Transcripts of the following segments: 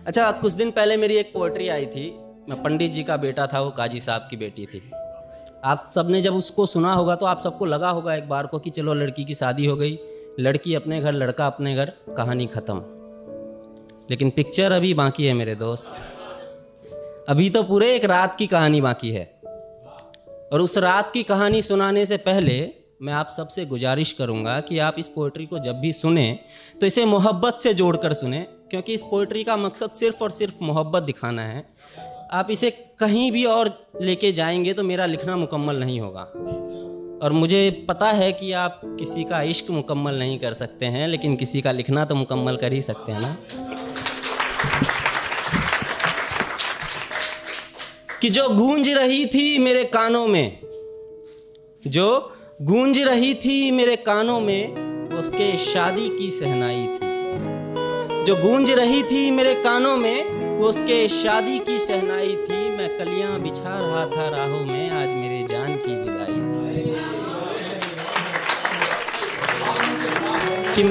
अच्छा, कुछ दिन पहले मेरी एक पोएट्री आई थी। मैं पंडित जी का बेटा था, वो काजी साहब की बेटी थी। आप सबने जब उसको सुना होगा तो आप सबको लगा होगा एक बार को कि चलो लड़की की शादी हो गई, लड़की अपने घर लड़का अपने घर, कहानी ख़त्म। लेकिन पिक्चर अभी बाकी है मेरे दोस्त। अभी तो पूरे एक रात की कहानी बाकी है। और उस रात की कहानी सुनाने से पहले मैं आप सबसे गुजारिश करूंगा कि आप इस पोएट्री को जब भी सुने तो इसे मोहब्बत से जोड़कर सुने, क्योंकि इस पोएट्री का मकसद सिर्फ और सिर्फ मोहब्बत दिखाना है। आप इसे कहीं भी और लेके जाएंगे तो मेरा लिखना मुकम्मल नहीं होगा। और मुझे पता है कि आप किसी का इश्क मुकम्मल नहीं कर सकते हैं, लेकिन किसी का लिखना तो मुकम्मल कर ही सकते हैं ना। कि जो गूंज रही थी मेरे कानों में, जो गूंज रही थी मेरे कानों में, उसके शादी की सहनाई थी। जो गूंज रही थी मेरे कानों में, वो उसके शादी की सहनाई थी। मैं कलियां बिछा रहा था राहों में, आज मेरे जान की विदाई थी। कि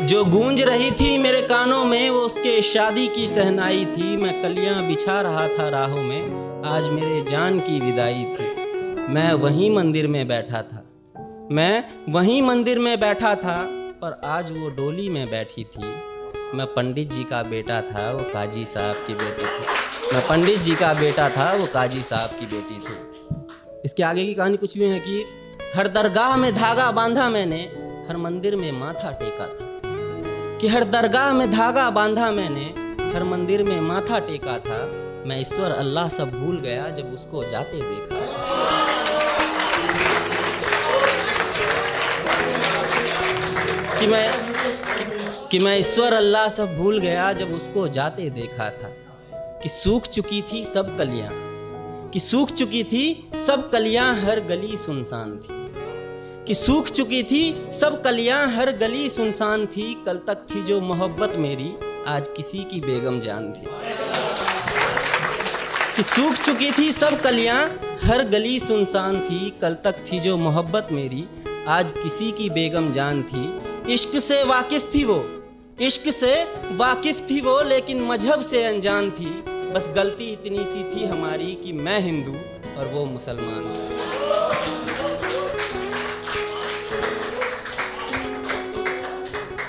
जो गूंज रही थी मेरे कानों में, वो उसके शादी की सहनाई थी। मैं कलियां बिछा रहा था राहों में, आज मेरे जान की विदाई थी। मैं वहीं मंदिर में बैठा था, मैं वहीं मंदिर में बैठा था, पर आज वो डोली में बैठी थी। मैं पंडित जी का बेटा था, वो काजी साहब की बेटी थी। मैं पंडित जी का बेटा था, वो काजी साहब की बेटी थी। इसके आगे की कहानी कुछ भी है कि हर दरगाह में धागा बांधा मैंने, हर मंदिर में माथा टेका था। कि हर दरगाह में धागा बांधा मैंने, हर मंदिर में माथा टेका था। मैं ईश्वर अल्लाह सब भूल गया जब उसको जाते देखा। कि मैं ईश्वर अल्लाह सब भूल गया जब उसको जाते देखा था। कि सूख चुकी थी सब कलियां, कि सूख चुकी थी सब कलियां, हर गली सुनसान थी। कि सूख चुकी थी सब कलियां, हर गली सुनसान थी। कल तक थी जो मोहब्बत मेरी, आज किसी की बेगम जान थी। कि सूख चुकी थी सब कलियां, हर गली सुनसान थी। कल तक थी जो मोहब्बत मेरी, आज किसी की बेगम जान थी। इश्क से वाकिफ थी वो, इश्क से वाकिफ थी वो, लेकिन मजहब से अनजान थी। बस गलती इतनी सी थी हमारी कि मैं हिंदू और वो मुसलमान।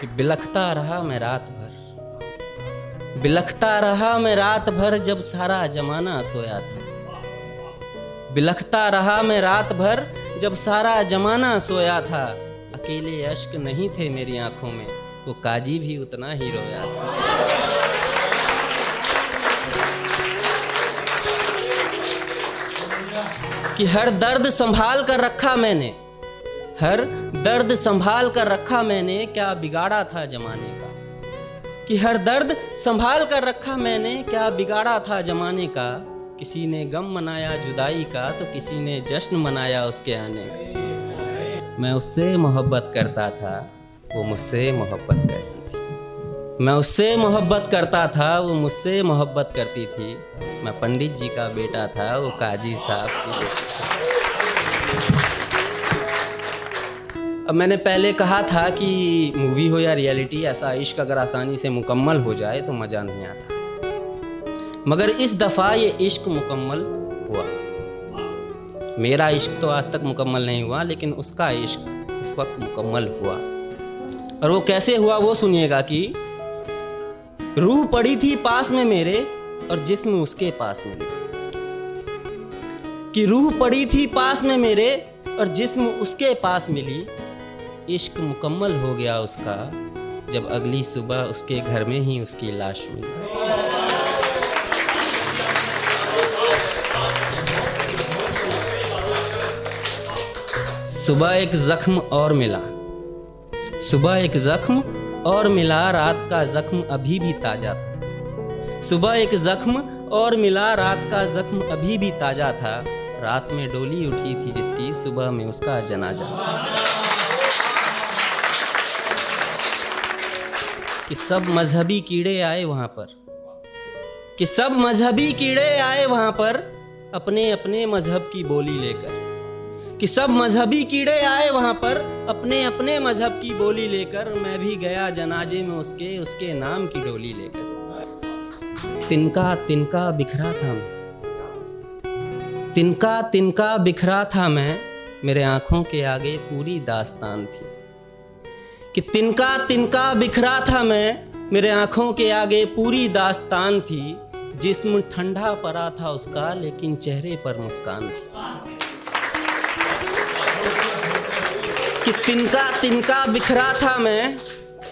कि बिलखता रहा मैं रात भर, बिलखता रहा मैं रात भर, जब सारा जमाना सोया था। बिलखता रहा मैं रात भर, जब सारा जमाना सोया था। अकेले अश्क नहीं थे मेरी आंखों में, वो काजी भी उतना ही रोया था। कि हर दर्द संभाल कर रखा मैंने, हर दर्द संभाल कर रखा मैंने, क्या बिगाड़ा था जमाने का। कि हर दर्द संभाल कर रखा मैंने, क्या बिगाड़ा था जमाने का। किसी ने गम मनाया जुदाई का, तो किसी ने जश्न मनाया उसके आने का। मैं उससे मोहब्बत करता था, वो मुझसे मोहब्बत करती थी। मैं उससे मोहब्बत करता था, वो मुझसे मोहब्बत करती थी। मैं पंडित जी का बेटा था, वो काजी साहब की बेटी थी। अब मैंने पहले कहा था कि मूवी हो या रियलिटी, ऐसा इश्क अगर आसानी से मुकम्मल हो जाए तो मज़ा नहीं आता। मगर इस दफ़ा ये इश्क मुकम्मल हुआ। मेरा इश्क तो आज तक मुकम्मल नहीं हुआ, लेकिन उसका इश्क इस वक्त मुकम्मल हुआ। और वो कैसे हुआ वो सुनिएगा। कि रूह पड़ी थी पास में मेरे, और जिस्म उसके पास मिली। कि रूह पड़ी थी पास में मेरे, और जिस्म उसके पास मिली। इश्क मुकम्मल हो गया उसका, जब अगली सुबह उसके घर में ही उसकी लाश मिली। सुबह एक जख्म और मिला, सुबह एक जख्म और मिला, रात का जख्म अभी भी ताजा था। सुबह एक जख्म और मिला, रात का जख्म अभी भी ताजा था। रात में डोली उठी थी जिसकी, सुबह में उसका जनाजा था। कि सब मजहबी कीड़े आए वहां पर, कि सब मजहबी कीड़े आए वहां पर, अपने अपने मजहब की बोली लेकर। कि सब मजहबी कीड़े आए वहां पर, अपने अपने मजहब की बोली लेकर। मैं भी गया जनाजे में उसके, उसके नाम की डोली लेकर। तिनका तिनका बिखरा था मैं, तिनका तिनका बिखरा था मैं, मेरे आंखों के आगे पूरी दास्तान थी। कि तिनका तिनका बिखरा था मैं, मेरे आंखों के आगे पूरी दास्तान थी। जिस्म ठंडा पड़ा था उसका, लेकिन चेहरे पर मुस्कान थी। कि तिनका तिनका बिखरा था मैं,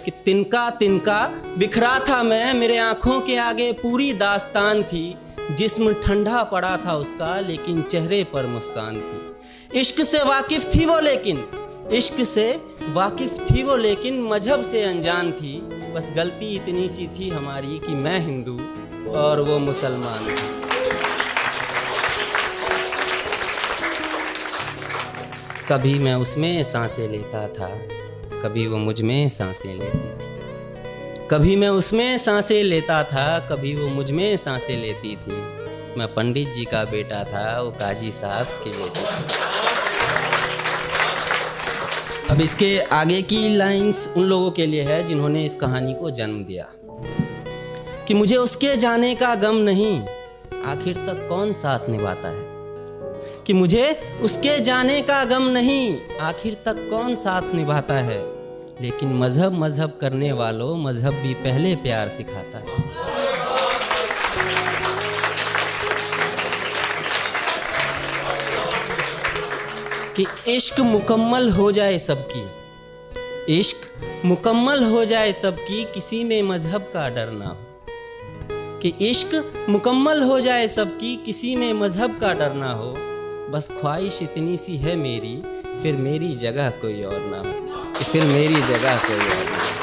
कि तिनका तिनका बिखरा था मैं, मेरे आंखों के आगे पूरी दास्तान थी। जिस्म ठंडा पड़ा था उसका, लेकिन चेहरे पर मुस्कान थी। इश्क से वाकिफ थी वो लेकिन, इश्क से वाकिफ थी वो लेकिन मजहब से अनजान थी। बस गलती इतनी सी थी हमारी कि मैं हिंदू और वो मुसलमान थी। कभी मैं उसमें सांसें लेता था, कभी वो मुझ में सांसें लेती थी। कभी मैं उसमें सांसें लेता था, कभी वो मुझ में सांसें लेती थी। मैं पंडित जी का बेटा था, वो काजी साहब की बेटी थी। अब इसके आगे की लाइंस उन लोगों के लिए है जिन्होंने इस कहानी को जन्म दिया। कि मुझे उसके जाने का गम नहीं, आखिर तक कौन साथ निभाता है। कि मुझे उसके जाने का गम नहीं, आखिर तक कौन साथ निभाता है। लेकिन मजहब मजहब करने वालों, मजहब भी पहले प्यार सिखाता है। कि इश्क मुकम्मल हो जाए सबकी, इश्क मुकम्मल हो जाए सबकी, किसी में मजहब का डर ना हो। कि इश्क मुकम्मल हो जाए सबकी, किसी में मजहब का डर ना हो। बस ख्वाहिश इतनी सी है मेरी, फिर मेरी जगह कोई और ना हो। फिर मेरी जगह कोई और ना हो।